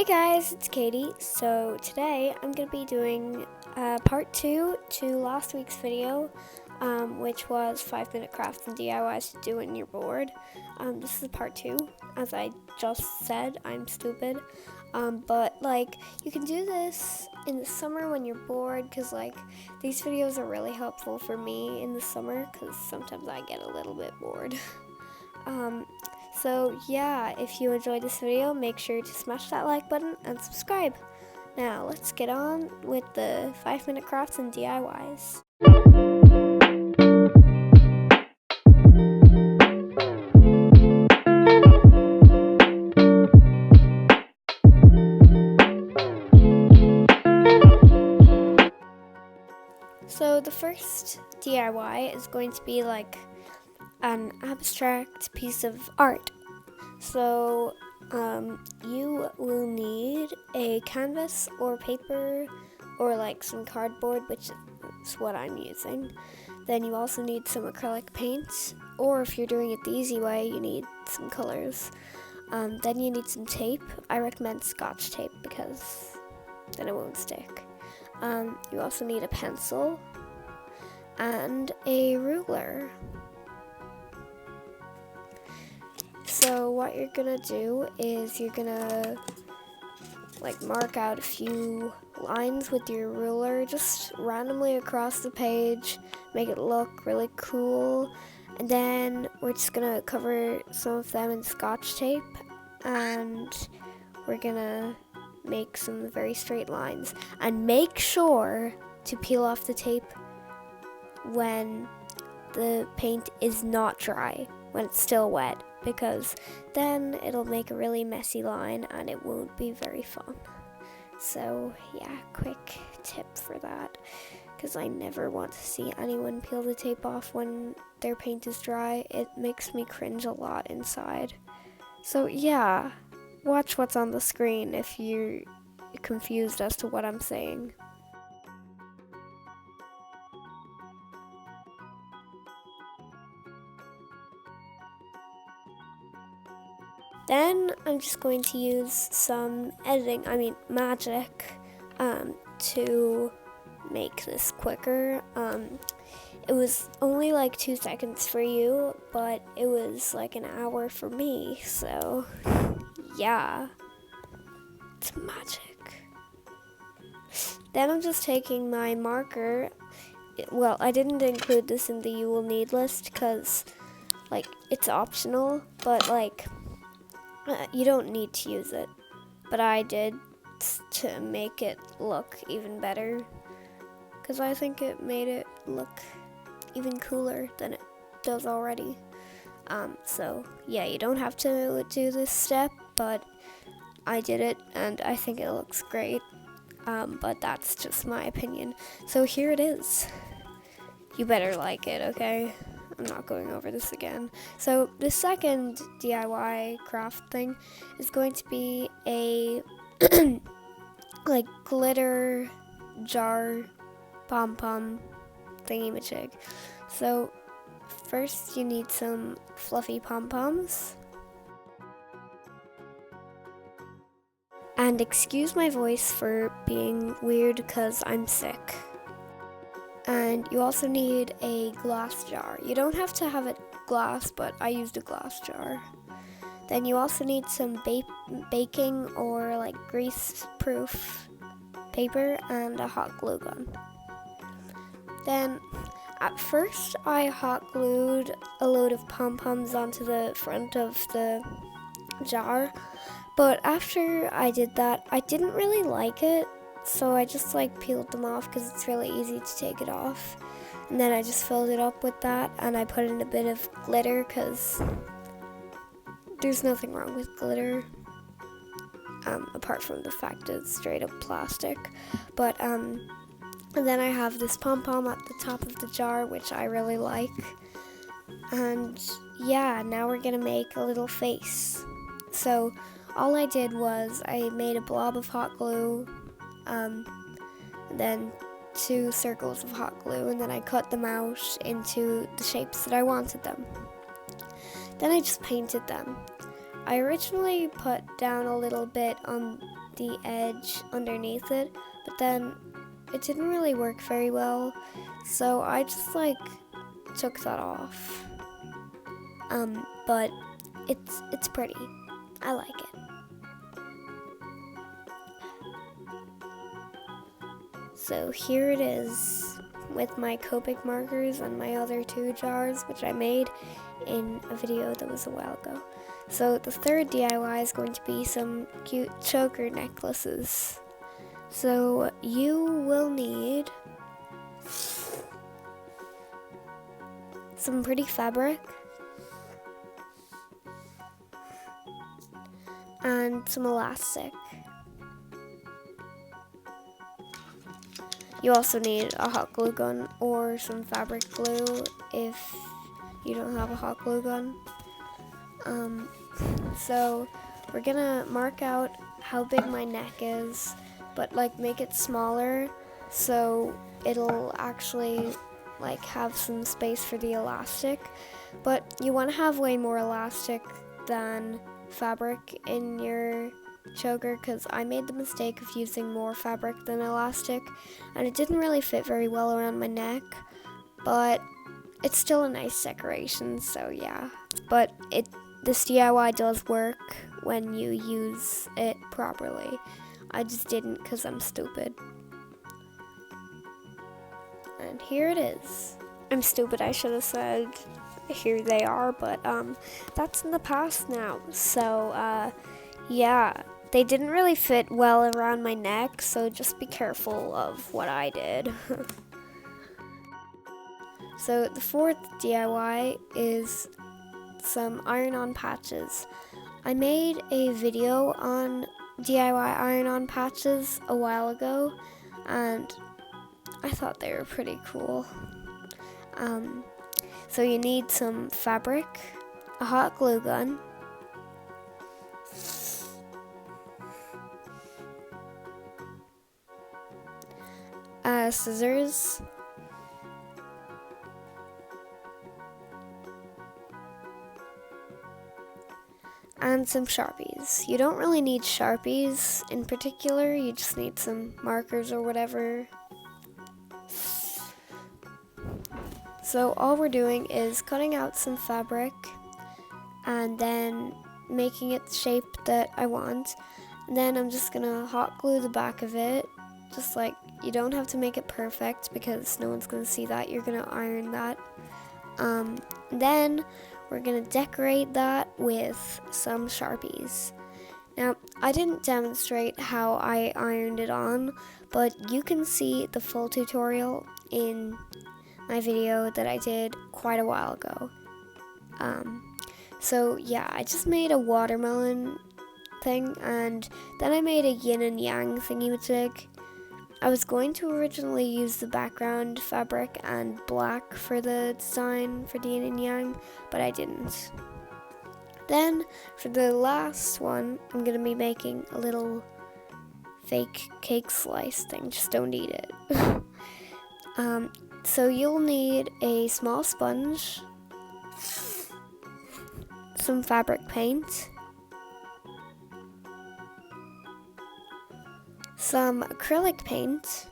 Hey guys, it's Katie. So today I'm going to be doing part 2 to last week's video, which was 5-minute crafts and DIYs to do when you're bored. This is part 2. As I just said, I'm stupid. But you can do this in the summer when you're bored, because these videos are really helpful for me in the summer, because sometimes I get a little bit bored. So yeah, if you enjoyed this video, make sure to smash that like button and subscribe. Now let's get on with the 5-minute crafts and DIYs. So the first DIY is going to be an abstract piece of art. So you will need a canvas or paper or some cardboard, which is what I'm using. Then you also need some acrylic paint, or if you're doing it the easy way, you need some colors. Then you need some tape. I recommend Scotch tape because then it won't stick. You also need a pencil and a ruler. So what you're gonna do is you're gonna mark out a few lines with your ruler just randomly across the page, make it look really cool, and then we're just gonna cover some of them in Scotch tape, and we're gonna make some very straight lines, and make sure to peel off the tape when the paint is not dry, when it's still wet, because then it'll make a really messy line and it won't be very fun. So yeah, quick tip for that, because I never want to see anyone peel the tape off when their paint is dry. It makes me cringe a lot inside. So yeah, watch what's on the screen if you're confused as to what I'm saying. Then I'm just going to use some magic, to make this quicker. It was only 2 seconds for you, but it was an hour for me, so yeah, it's magic. Then I'm just taking my marker. Well, I didn't include this in the you will need list because it's optional, but you don't need to use it, but I did to make it look even better, because I think it made it look even cooler than it does already. So yeah, you don't have to do this step, but I did it and I think it looks great, but that's just my opinion. So here it is. You better like it, okay? I'm not going over this again. So the second DIY craft thing is going to be a glitter jar pom-pom thingy-majig. So first you need some fluffy pom-poms. And excuse my voice for being weird because I'm sick. And you also need a glass jar. You don't have to have it glass, but I used a glass jar. Then you also need some baking or grease-proof paper and a hot glue gun. Then at first I hot glued a load of pom-poms onto the front of the jar, but after I did that, I didn't really like it. So I just peeled them off because it's really easy to take it off. And then I just filled it up with that, and I put in a bit of glitter because there's nothing wrong with glitter, apart from the fact it's straight up plastic. But and then I have this pom-pom at the top of the jar, which I really like. And yeah, now we're gonna make a little face. So all I did was I made a blob of hot glue, then 2 circles of hot glue, and then I cut them out into the shapes that I wanted them. Then I just painted them. I originally put down a little bit on the edge underneath it, but then it didn't really work very well, so I just like took that off. But it's pretty. I like it. So here it is with my Copic markers and my other 2 jars, which I made in a video that was a while ago. So the third DIY is going to be some cute choker necklaces. So you will need some pretty fabric and some elastic. You also need a hot glue gun or some fabric glue if you don't have a hot glue gun. So we're gonna mark out how big my neck is, but like make it smaller so it'll actually like have some space for the elastic. But you want to have way more elastic than fabric in your choker, because I made the mistake of using more fabric than elastic and it didn't really fit very well around my neck, but it's still a nice decoration, so yeah. But this DIY does work when you use it properly. I just didn't because I'm stupid. And here it is. I'm stupid, I should have said here they are, but that's in the past now. So yeah, they didn't really fit well around my neck, so just be careful of what I did. So the fourth DIY is some iron-on patches. I made a video on DIY iron-on patches a while ago, and I thought they were pretty cool. So you need some fabric, a hot glue gun, scissors, and some Sharpies. You don't really need Sharpies in particular, you just need some markers or whatever. So all we're doing is cutting out some fabric and then making it the shape that I want. And then I'm just gonna hot glue the back of it, just like, you don't have to make it perfect because no one's gonna see that, you're gonna iron that. Then we're gonna decorate that with some Sharpies. Now, I didn't demonstrate how I ironed it on, but you can see the full tutorial in my video that I did quite a while ago. So yeah, I just made a watermelon thing, and then I made a yin and yang thingy-majig. I was going to originally use the background fabric and black for the design for the yin and yang, but I didn't. Then, for the last one, I'm going to be making a little fake cake slice thing. Just don't eat it. So you'll need a small sponge, some fabric paint, some acrylic paint,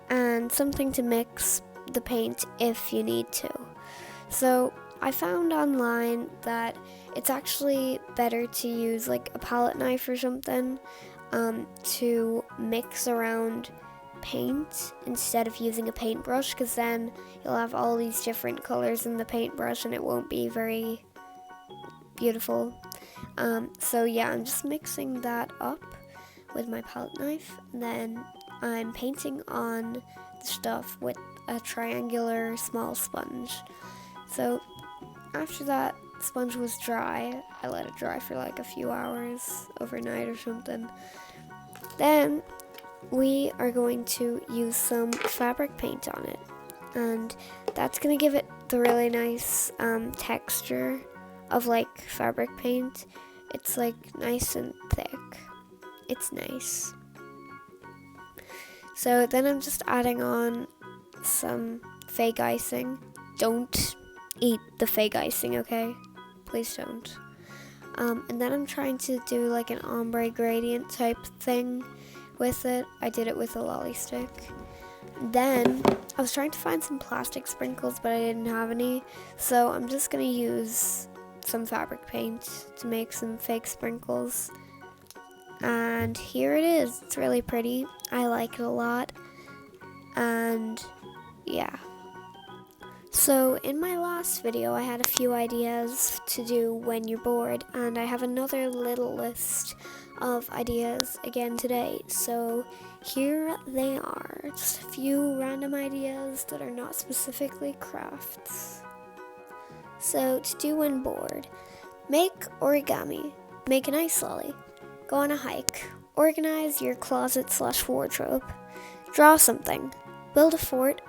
and something to mix the paint if you need to. So I found online that it's actually better to use like a palette knife or something to mix around paint instead of using a paintbrush, because then you'll have all these different colors in the paintbrush and it won't be very beautiful. So yeah, I'm just mixing that up with my palette knife, and then I'm painting on the stuff with a triangular small sponge. So after that sponge was dry, I let it dry for like a few hours overnight or something. Then we are going to use some fabric paint on it, and that's going to give it the really nice texture of like fabric paint. It's like nice and thick. It's nice. So then I'm just adding on some fake icing. Don't eat the fake icing, okay? Please don't. And then I'm trying to do like an ombre gradient type thing with it. I did it with a lolly stick. Then I was trying to find some plastic sprinkles, but I didn't have any, so I'm just gonna use some fabric paint to make some fake sprinkles. And here it is. It's really pretty. I like it a lot. And yeah. So in my last video I had a few ideas to do when you're bored, and I have another little list of ideas again today. So here they are, just a few random ideas that are not specifically crafts. So to do when bored: make origami, make an ice lolly, go on a hike, organize your closet/wardrobe, draw something, build a fort,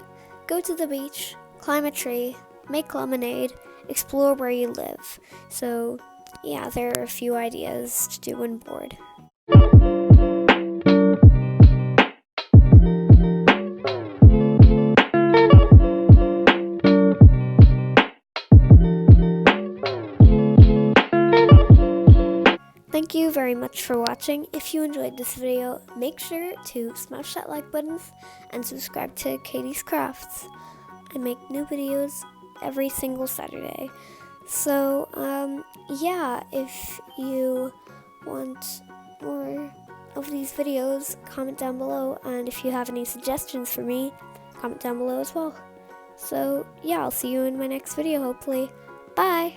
go to the beach, climb a tree, make lemonade, explore where you live. So yeah, there are a few ideas to do when bored. Thank you very much for watching. If you enjoyed this video, make sure to smash that like button and subscribe to Katie's Crafts. I make new videos every single Saturday. So, yeah, if you want more of these videos, comment down below. And if you have any suggestions for me, comment down below as well. So, yeah, I'll see you in my next video, hopefully. Bye!